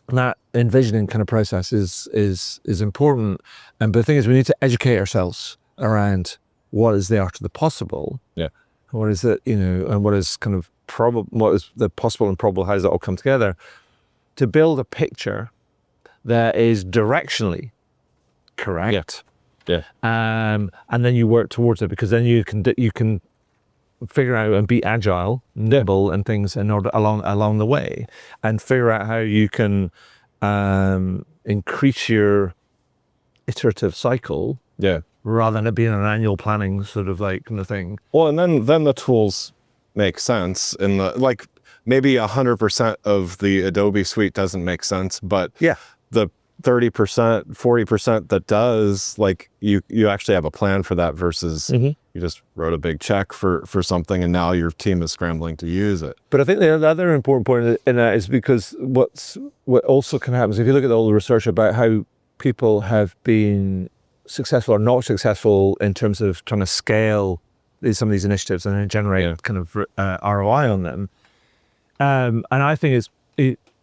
And that envisioning kind of process is important. But the thing is, we need to educate ourselves around what is the art of the possible. Yeah. What is it, and what is kind of what is the possible and probable, how does it all come together to build a picture that is directionally correct. Yeah. And then you work towards it, because then you can figure out and be agile, nimble, and things in order along the way, and figure out how you can increase your iterative cycle. Yeah. Rather than it being an annual planning sort of like kind of thing. Well, and then the tools make sense in the like maybe 100% of the Adobe suite doesn't make sense, but the 30%, 40% that does, like you actually have a plan for that versus you just wrote a big check for something and now your team is scrambling to use it. But I think the other important point in that is because what also can happen is if you look at all the research about how people have been successful or not successful in terms of trying to scale some of these initiatives and then generate kind of ROI on them. And I think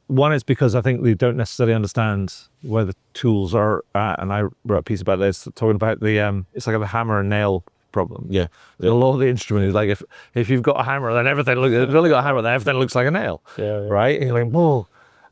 one is because I think we don't necessarily understand where the tools are at. And I wrote a piece about this, talking about it's like a hammer and nail problem. Yeah. A lot of the instrument is like, if you've got a hammer, then everything looks, if you've only got a hammer, then everything looks like a nail. Yeah. Right? And you're like, whoa.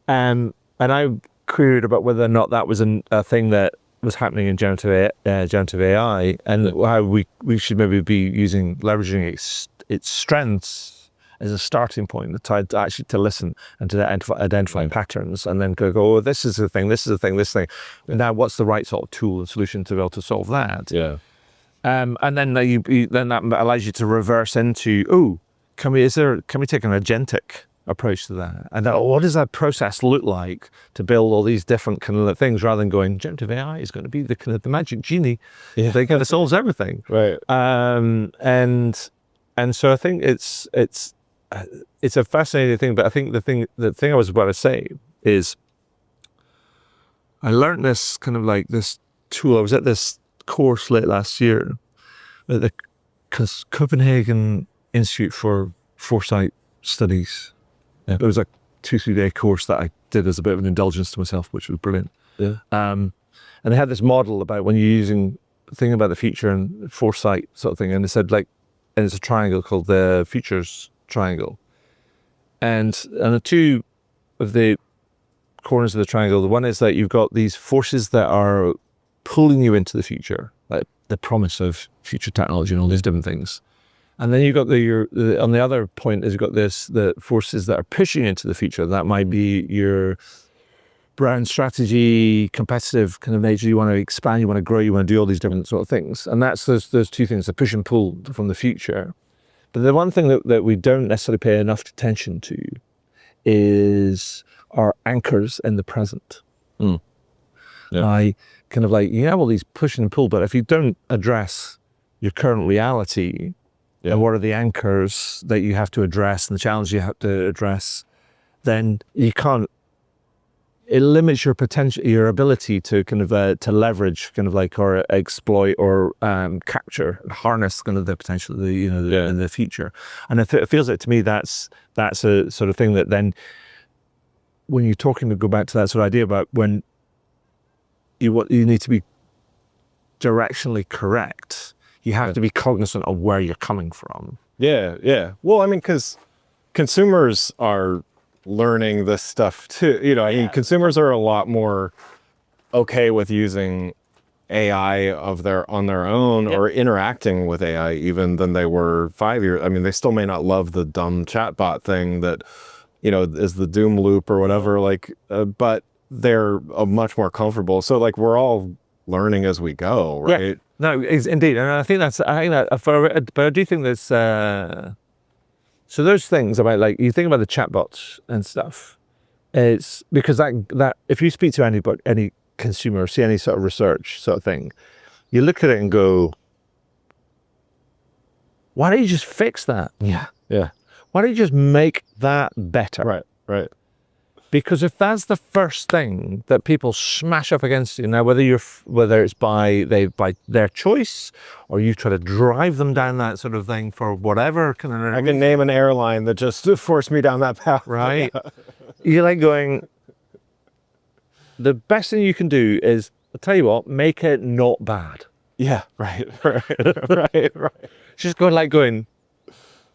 And I queried about whether or not that was a thing that was happening in generative AI, and how we should maybe be leveraging its strengths as a starting point, actually to listen and to identify patterns, and then go, this is the thing, this thing. And now what's the right sort of tool and solution to be able to solve that? Yeah. And then then that allows you to reverse into, can we take an agentic approach to that? And what does that process look like to build all these different kind of things, rather than going, generative AI is going to be the kind of the magic genie that kind of solves everything. Right. And so I think it's a fascinating thing, but I think the thing I was about to say is I learned this kind of like this tool. I was at this course late last year at the Copenhagen Institute for Foresight Studies. Yeah. It was like 2-3 day course that I did as a bit of an indulgence to myself, which was brilliant. Yeah. And they had this model about when you're thinking about the future and foresight sort of thing. And they said and it's a triangle called the futures triangle. And the two of the corners of the triangle, the one is that you've got these forces that are pulling you into the future, like the promise of future technology and all these different things. And then you've got on the other point is you've got the forces that are pushing you into the future. That might be your brand strategy, competitive kind of nature. You want to expand, you want to grow, you want to do all these different sort of things. And that's those two things, the push and pull from the future. But the one thing that we don't necessarily pay enough attention to is our anchors in the present. Yeah. I kind of like, you have all these push and pull, but if you don't address your current reality, and what are the anchors that you have to address and the challenge you have to address, then you can't it limits your potential, your ability to kind of to leverage, kind of like, or exploit, or capture, harness kind of the potential, in the future. And it feels like to me that's a sort of thing that then, when you're talking, to go back to that sort of idea about when you need to be directionally correct, you have to be cognizant of where you're coming from. Yeah. Well, I mean, because consumers are learning this stuff too. I mean, consumers are a lot more okay with using AI on their own, or interacting with AI even, than they were 5 years. I mean, they still may not love the dumb chatbot thing that, is the doom loop or whatever, but they're much more comfortable. So like, we're all learning as we go, right? Yeah. No, indeed. And I think but I do think there's, so those things about, like, you think about the chatbots and stuff, it's because that if you speak to any consumer, or see any sort of research sort of thing, you look at it and go, why don't you just fix that? Yeah. Why don't you just make that better? Right. Because if that's the first thing that people smash up against you, now whether it's by their choice, or you try to drive them down that sort of thing for whatever kind of, I can name an airline that just forced me down that path. right? You're like going, the best thing you can do is, I'll tell you what, make it not bad. Yeah. Right. Just going,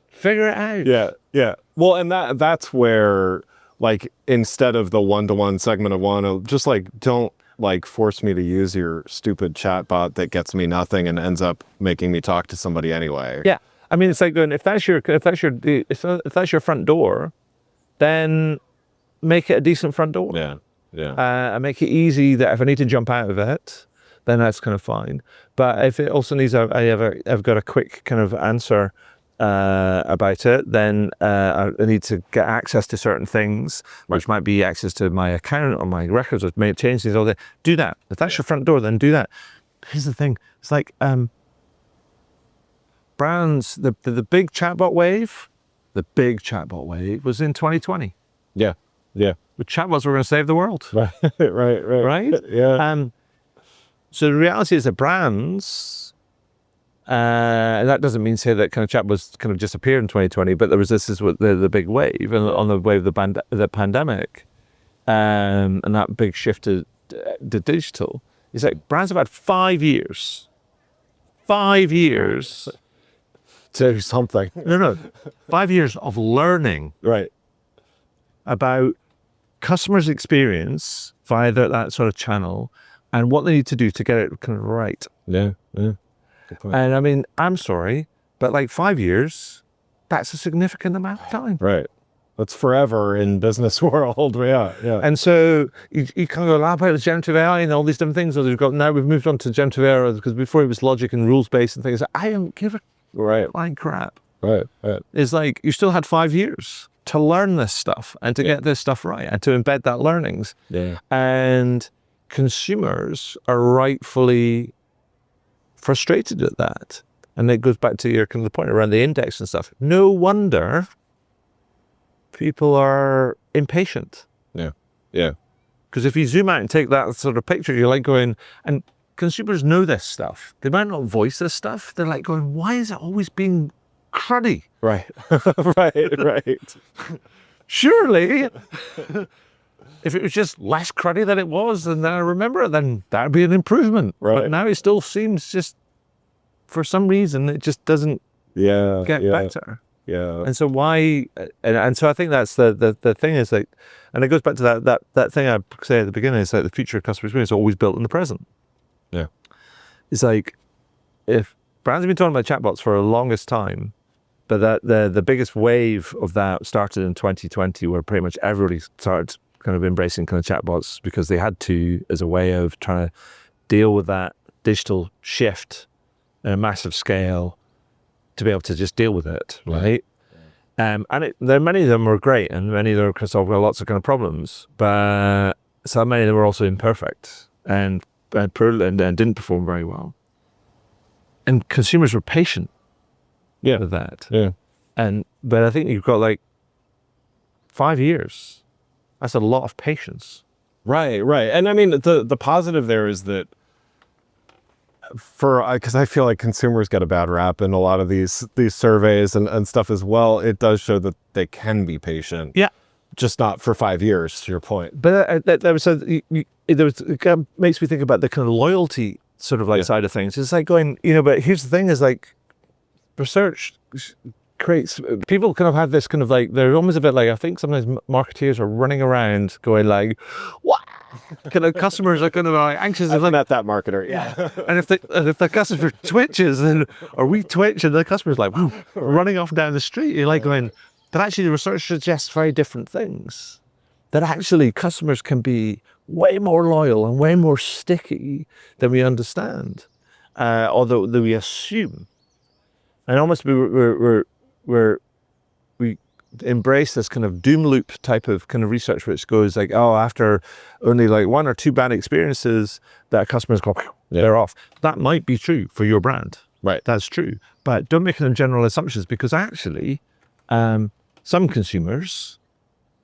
figure it out. Yeah. Well, and that's where, like, instead of the one-to-one segment of one, just like, don't like force me to use your stupid chatbot that gets me nothing and ends up making me talk to somebody anyway. Yeah. I mean, it's like going, if that's your front door, then make it a decent front door. Yeah. And make it easy that if I need to jump out of it, then that's kind of fine. But if it also needs I've got a quick kind of answer about it, then I need to get access to certain things, which might be access to my account or my records, or may change things all day. Do that. If that's your front door, then do that. Here's the thing. It's like brands, the big chatbot wave, was in 2020. Yeah. The chatbots were going to save the world. Right. Yeah. So the reality is that brands, and that doesn't mean say that kind of chatbots kind of disappeared in 2020, but this is what the big wave, and on the wave of the pandemic, and that big shift to digital. It's like brands have had 5 years. 5 years. To do something. No. 5 years of learning. Right. About customers' experience via that sort of channel, and what they need to do to get it kind of right. Yeah. And I mean, I'm sorry, but like 5 years, that's a significant amount of time. Right. That's forever in business world. Yeah. And so you kind of go about the generative AI and all these different things. Now we've moved on to generative AI, because before it was logic and rules-based and things. I don't give a flying crap. Right. It's like, you still had 5 years to learn this stuff and to get this stuff right and to embed that learnings. Yeah. And consumers are rightfully frustrated at that. And it goes back to your kind of the point around the index and stuff. No wonder people are impatient. Yeah. Because if you zoom out and take that sort of picture, you're like going, and consumers know this stuff. They might not voice this stuff. They're like going, why is it always being cruddy? Right. Right. Surely, if it was just less cruddy than it was, and then I remember it, then that'd be an improvement. Right. But now it still seems just, for some reason, it just doesn't get better. Yeah. And so why? And so I think that's the thing is like, and it goes back to that thing I say at the beginning. It's like the future of customer experience is always built in the present. Yeah. It's like, if brands have been talking about chatbots for the longest time, but that the biggest wave of that started in 2020, where pretty much everybody started kind of embracing kind of chatbots because they had to, as a way of trying to deal with that digital shift at a massive scale, to be able to just deal with it, right? And many of them were great, and many of them could solve lots of kind of problems, but so many of them were also imperfect and didn't perform very well. And consumers were patient with that. Yeah. But I think you've got like 5 years. That's a lot of patience. Right, right. And I mean, the positive there is that because I feel like consumers get a bad rap in a lot of these surveys and stuff as well. It does show that they can be patient. Yeah. Just not for 5 years, to your point. But it kind of makes me think about the kind of loyalty sort of like side of things. It's like going, but here's the thing is like research creates, people kind of have this kind of like, they're almost a bit like, I think sometimes marketeers are running around going like, what? Kind of customers are kind of like anxious. I've met that marketer. Yeah. And if the customer twitches, or we twitch, and the customer's like running off down the street, you're like going, but actually the research suggests very different things. That actually customers can be way more loyal and way more sticky than we understand, although that we assume. And almost we embrace this kind of doom loop type of kind of research, which goes like, oh, after only like 1 or 2 bad experiences, that customers go, they're off. That might be true for your brand. Right. That's true. But don't make any general assumptions, because actually, some consumers,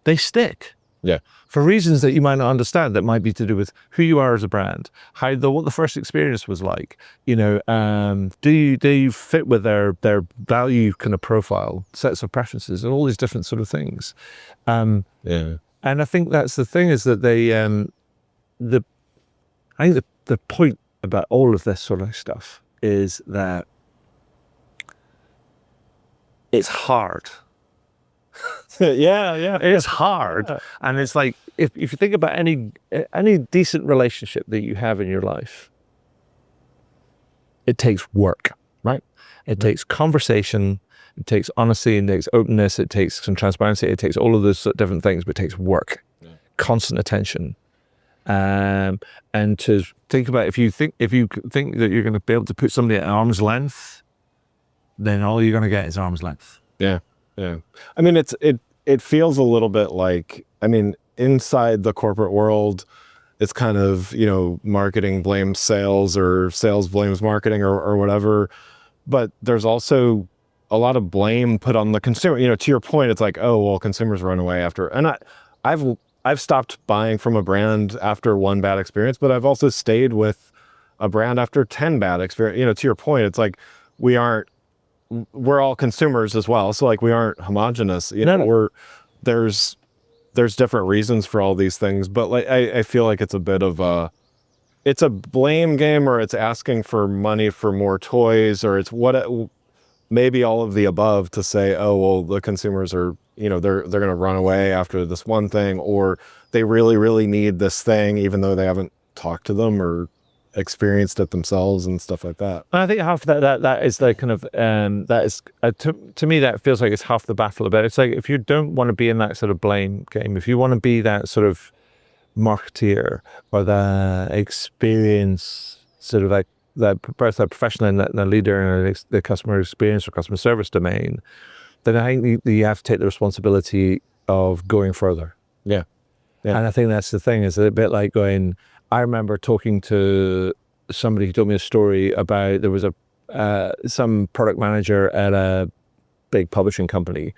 they stick. Yeah. For reasons that you might not understand, that might be to do with who you are as a brand, what the first experience was like. Do you fit with their value kind of profile, sets of preferences, and all these different sort of things. And I think that's the thing, is that I think the point about all of this sort of stuff is that it's hard. yeah. It's hard. And it's like, if you think about any decent relationship that you have in your life, it takes work, right? It takes conversation, it takes honesty, it takes openness, it takes some transparency, it takes all of those different things, but it takes work, constant attention. And to think about, if you think that you're going to be able to put somebody at arm's length, then all you're going to get is arm's length. Yeah. I mean, it feels a little bit like, I mean, inside the corporate world, it's kind of, marketing blames sales, or sales blames marketing, or whatever. But there's also a lot of blame put on the consumer. To your point, it's like, oh, well, consumers run away after. And I've stopped buying from a brand after 1 bad experience, but I've also stayed with a brand after 10 bad experience. To your point, it's like we're all consumers as well. So like, we aren't homogenous, there's different reasons for all these things, but like, I feel like it's a bit of it's a blame game, or it's asking for money for more toys, or it's maybe all of the above, to say, oh, well, the consumers are, they're going to run away after this one thing, or they really, really need this thing, even though they haven't talked to them or experienced it themselves and stuff like that. And I think half that is the kind of that is to me, that feels like it's half the battle about it. It's like, if you don't want to be in that sort of blame game, if you want to be that sort of marketeer, or the experience sort of like that professional and the leader in the customer experience or customer service domain, then I think you have to take the responsibility of going further. Yeah. And I think that's the thing, is a bit like going, I remember talking to somebody who told me a story about, there was some product manager at a big publishing company,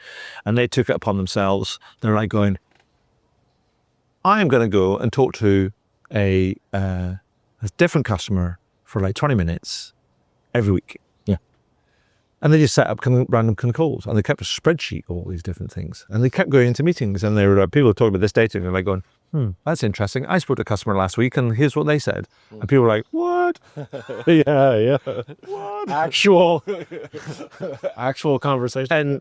and they took it upon themselves. They're like going, I am going to go and talk to a different customer for like 20 minutes every week. Yeah. And they just set up random calls, and they kept a spreadsheet of all these different things, and they kept going into meetings, and there were people talking about this data, and they're like going, that's interesting. I spoke to a customer last week, and here's what they said. And people were like, what? Yeah. What? Actual conversation.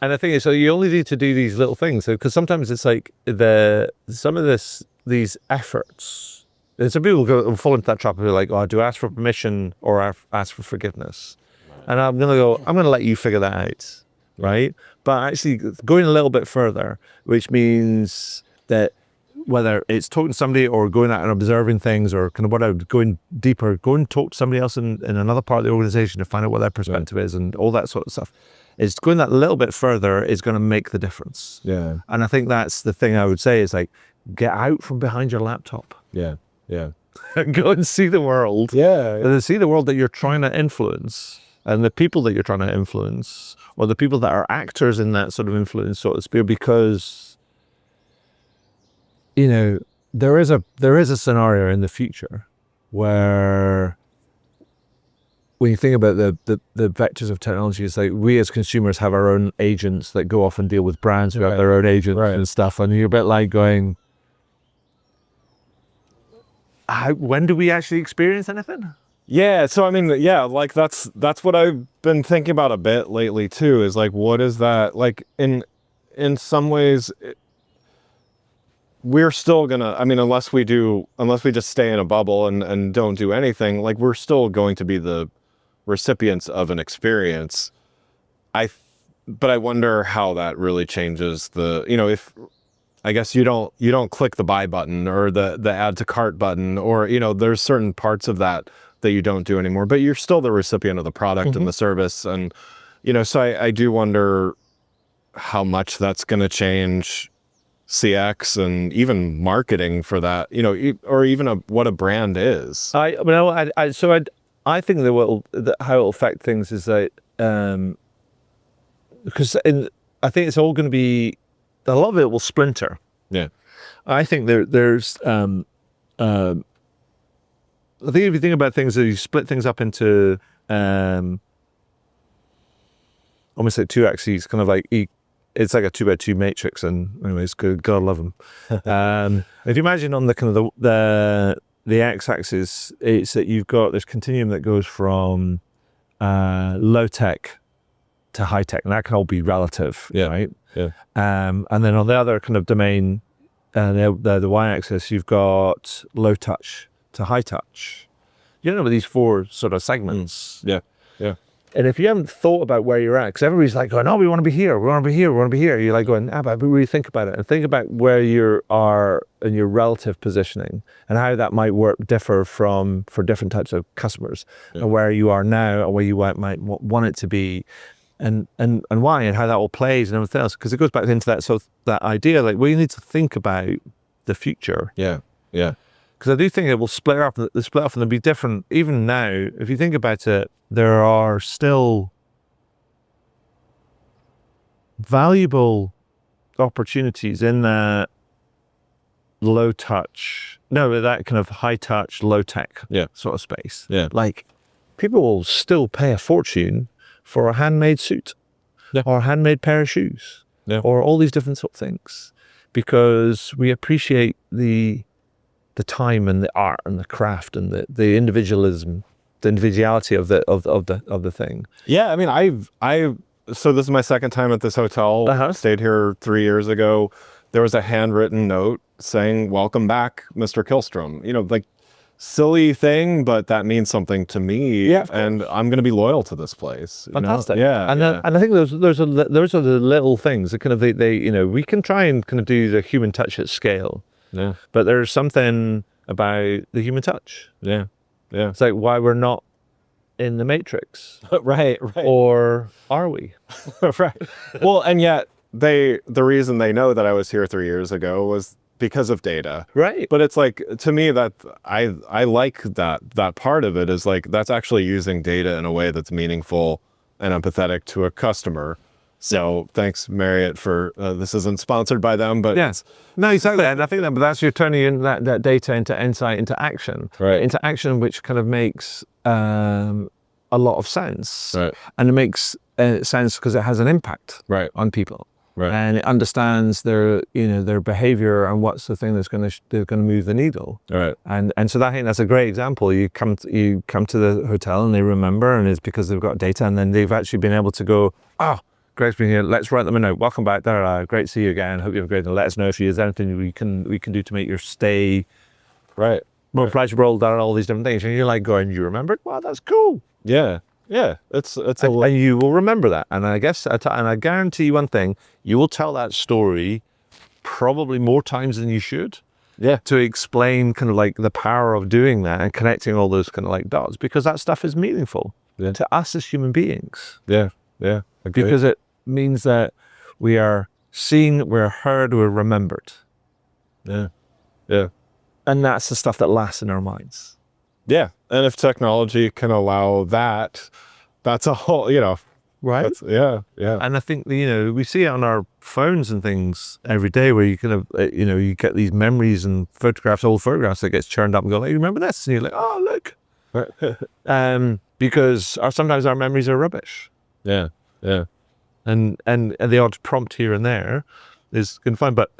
And the thing is, so you only need to do these little things. Because sometimes it's like these efforts. And some people fall into that trap of like, oh, do I ask for permission or ask for forgiveness? And I'm going to let you figure that out. Right. But actually going a little bit further, which means that whether it's talking to somebody or going out and observing things, or kind of whatever, going deeper, go and talk to somebody else in another part of the organization to find out what their perspective is, and all that sort of stuff. It's going that little bit further is going to make the difference. Yeah. And I think that's the thing I would say, is like, get out from behind your laptop. Yeah. Go and see the world. Yeah. And see the world that you're trying to influence, and the people that you're trying to influence, or the people that are actors in that sort of influence, so to speak, because there is a scenario in the future where when you think about the vectors of technology, it's like we as consumers have our own agents that go off and deal with brands who have their own agents and stuff, and you're a bit like going, when do we actually experience anything? Yeah, so I mean, yeah, like that's what I've been thinking about a bit lately too, is like, what is that like in some ways we're still gonna, I mean, unless we just stay in a bubble and don't do anything, like we're still going to be the recipients of an experience. But I wonder how that really changes the, if I guess you don't click the buy button or the add to cart button, or, there's certain parts of that you don't do anymore, but you're still the recipient of the product and the service. And, so I do wonder how much that's going to change CX and even marketing for that, or even what a brand is. I think how it'll affect things is that, because I think it's all going to be, a lot of it will splinter. Yeah. I think there's I think if you think about things, you split things up into almost like two axes, kind of like it's like a 2x2 matrix. And anyways, God love them. If you imagine on the kind of the x-axis, it's that you've got this continuum that goes from low tech to high tech, and that can all be relative, right? Yeah. And then on the other kind of domain, the y-axis, you've got low touch to high touch. These four sort of segments. Yeah. And if you haven't thought about where you're at, because everybody's like going, oh, we want to be here, we want to be here, we want to be here. You're like going, but really think about it and think about where you are in your relative positioning and how that might differ for different types of customers, and where you are now and where you might want it to be, and why, and how that all plays and everything else. Because it goes back into that idea, like we need to think about the future. Yeah. Because I do think it will split off and they'll be different. Even now, if you think about it, there are still valuable opportunities in that that kind of high touch, low tech sort of space. Yeah. Like people will still pay a fortune for a handmade suit or a handmade pair of shoes or all these different sort of things, because we appreciate the time and the art and the craft and the individualism, the individuality of the thing. Yeah, I mean, so this is my second time at this hotel. Stayed here 3 years ago. There was a handwritten note saying, "Welcome back, Mr. Kihlström." Like silly thing, but that means something to me. Yeah, and I'm going to be loyal to this place. Fantastic. Yeah, and I think those are the little things that kind of they we can try and kind of do the human touch at scale. Yeah. But there's something about the human touch. Yeah. It's like why we're not in the Matrix. Right. Or are we? Right. Well, and yet the reason they know that I was here 3 years ago was because of data. Right. But it's like, to me, that I like that part of it is like, that's actually using data in a way that's meaningful and empathetic to a customer. So thanks, Marriott, for this isn't sponsored by them, but no, exactly. And I think that's you're turning in that data into insight, into action, right? Into action, which kind of makes a lot of sense, right? And it makes sense because it has an impact, right, on people, right? And it understands their behavior and what's the thing that's going to move the needle, right? And so I think that's a great example. You come to the hotel and they remember, and it's because they've got data, and then they've actually been able to go, Greg's been here. Let's write them a note. Welcome back. Great to see you again. Hope you have a great day. Let us know if there's anything we can do to make your stay more pleasurable. All these different things. And you're like going, you remembered? Wow, that's cool. Yeah. It's and you will remember that. And I guess and I guarantee you one thing: you will tell that story probably more times than you should. Yeah. To explain kind of like the power of doing that and connecting all those kind of like dots, because that stuff is meaningful to us as human beings. Yeah. Because it means that we are seen, we're heard, we're remembered. Yeah. And that's the stuff that lasts in our minds. Yeah. And if technology can allow that, that's a whole, right? Yeah. And I think, we see it on our phones and things every day where you kind of, you get these memories and photographs, old photographs that gets churned up and go, hey, remember this? And you're like, oh, look. Because sometimes our memories are rubbish. Yeah. And the odd prompt here and there is good fun. But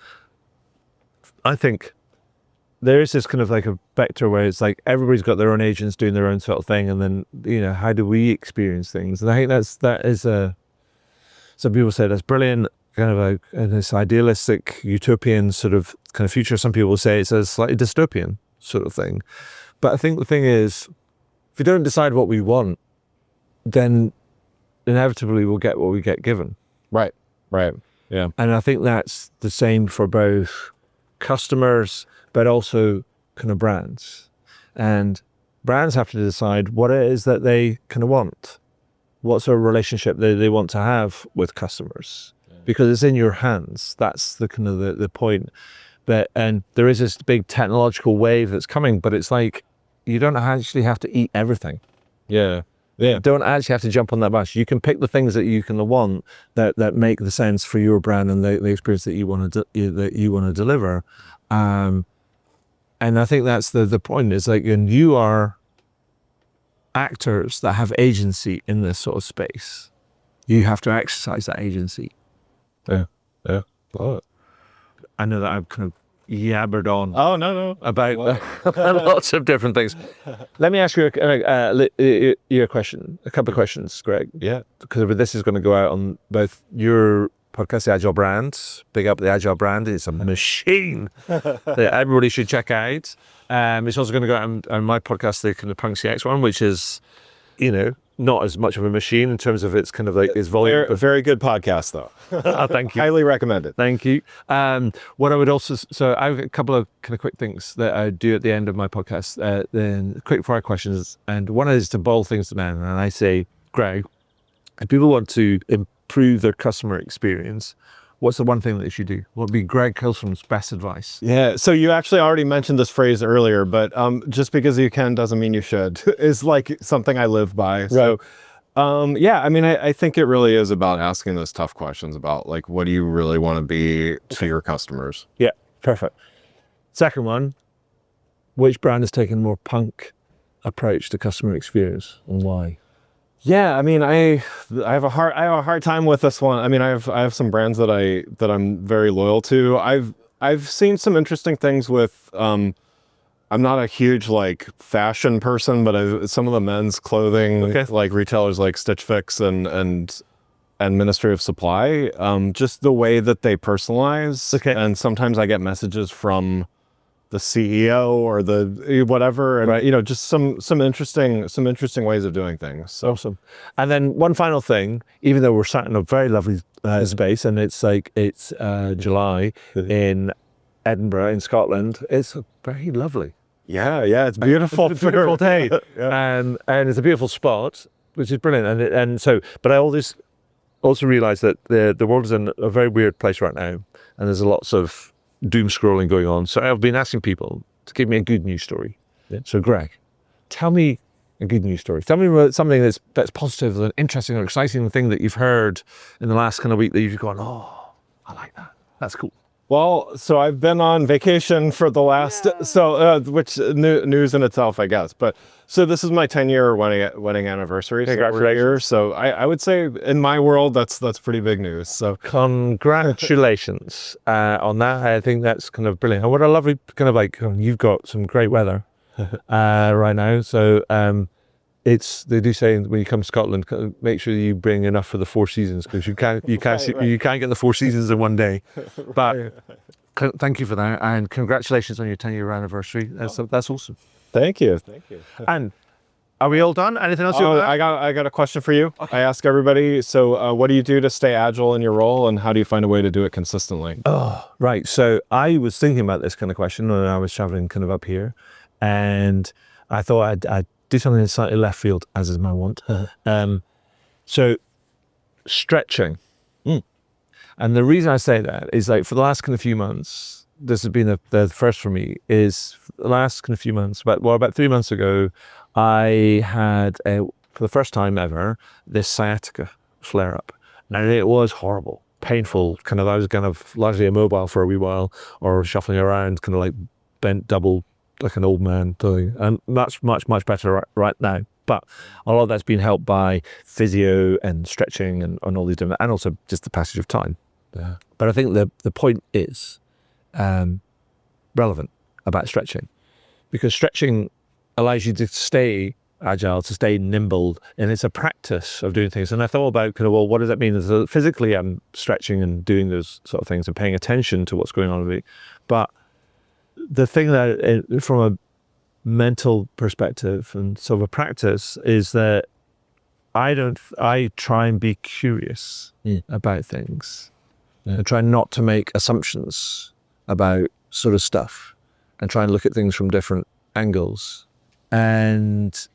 I think there is this kind of like a vector where it's like everybody's got their own agents doing their own sort of thing, and then how do we experience things? And I think that is some people say that's brilliant, kind of this idealistic utopian sort of kind of future. Some people say it's a slightly dystopian sort of thing. But I think the thing is, if we don't decide what we want, then inevitably we'll get what we get given. Right. Yeah. And I think that's the same for both customers, but also kind of brands. And brands have to decide what it is that they kind of want. What sort of relationship they want to have with customers. Because it's in your hands. That's the kind of the point. And there is this big technological wave that's coming, but it's like, you don't actually have to eat everything. Yeah. You don't actually have to jump on that bus. You can pick the things that you can want that make the sense for your brand and the experience that you want to deliver. And I think that's the point. Is like, and you are actors that have agency in this sort of space. You have to exercise that agency. Yeah. Love it. I know that I've kind of yabbered on. Oh, no. About lots of different things. Let me ask you a question, a couple of questions, Greg. Yeah. Because this is going to go out on both your podcast, The Agile Brand. Big up the Agile Brand. It's a machine that everybody should check out. It's also going to go out on my podcast, the kind of Punk CX one, which is, not as much of a machine in terms of its kind of like its volume. Very good podcast, though. Thank you. Highly recommend it. Thank you. What I would also, so I've got a couple of kind of quick things that I do at the end of my podcast, then quick fire questions. And one is to boil things down. And I say, Greg, if people want to improve their customer experience, what's the one thing that they should do? What would be Greg Kihlström's best advice? Yeah, so you actually already mentioned this phrase earlier, but just because you can doesn't mean you should, is like something I live by. Right. So, I think it really is about asking those tough questions about like, what do you really want to be to your customers? Yeah, perfect. Second one, which brand has taken a more punk approach to customer experience and why? Yeah, I have a hard time with this one. I have some brands that I'm very loyal to. I've seen some interesting things with. I'm not a huge like fashion person, but some of the men's clothing, like retailers like Stitch Fix and Ministry of Supply, just the way that they personalize. Okay. And sometimes I get messages from the CEO or the whatever, and just some interesting ways of doing things. So. Awesome. And then one final thing, even though we're sat in a very lovely space, and it's July in Edinburgh in Scotland, it's very lovely. Yeah, it's beautiful. It's a beautiful day, and it's a beautiful spot, which is brilliant. But I also realize that the world is in a very weird place right now, and there's lots of doom scrolling going on. So I've been asking people to give me a good news story. Yeah. So Greg, tell me a good news story. Tell me about something that's positive, an interesting or exciting thing that you've heard in the last kind of week that you've gone, oh, I like that. That's cool. Well, so I've been on vacation for the last, which news in itself, I guess. But so this is my 10-year wedding anniversary. Congratulations. So I would say in my world, that's pretty big news. So congratulations on that. I think that's kind of brilliant. And what a lovely kind of like, you've got some great weather right now. So they do say when you come to Scotland, make sure you bring enough for the four seasons, because you can't get the four seasons in one day. But thank you for that, and congratulations on your 10-year anniversary. That's awesome. Thank you. And are we all done? Anything else? I got a question for you. Okay. I ask everybody. So, what do you do to stay agile in your role, and how do you find a way to do it consistently? Oh, right. So I was thinking about this kind of question when I was traveling kind of up here, and I thought I'd do something in slightly left field, as is my want. So stretching. And the reason I say that is like for the last kind of few months, this has been the first for me, is the last kind of few months, about 3 months ago, I had, for the first time ever, this sciatica flare up. And it was horrible, painful. I was kind of largely immobile for a wee while, or shuffling around, kind of like bent double, like an old man doing. And that's much, much better right now. But a lot of that's been helped by physio and stretching and all these different, and also just the passage of time. Yeah. But I think the point is relevant about stretching, because stretching allows you to stay agile, to stay nimble, and it's a practice of doing things. And I thought about what does that mean? Physically, I'm stretching and doing those sort of things and paying attention to what's going on with me. But the thing that, from a mental perspective and sort of a practice, is that I try and be curious about things. I try not to make assumptions about sort of stuff, and try and look at things from different angles. And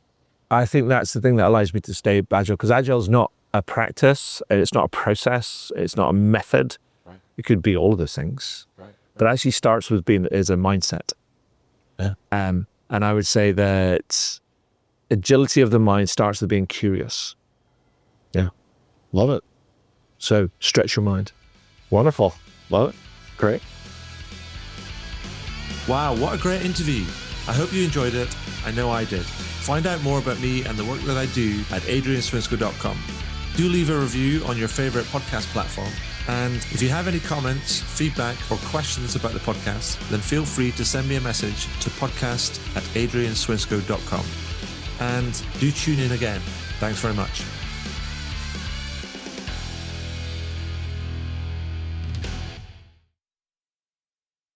I think that's the thing that allows me to stay agile, because agile is not a practice, it's not a process, it's not a method. Right. It could be all of those things, Right. but it actually starts with is a mindset. Yeah. And I would say that agility of the mind starts with being curious. Yeah. Love it. So stretch your mind. Wonderful. Love it. Great. Wow, what a great interview. I hope you enjoyed it. I know I did. Find out more about me and the work that I do at adrianswinscoe.com. Do leave a review on your favorite podcast platform. And if you have any comments, feedback, or questions about the podcast, then feel free to send me a message to podcast@adrianswinscoe.com. And do tune in again. Thanks very much.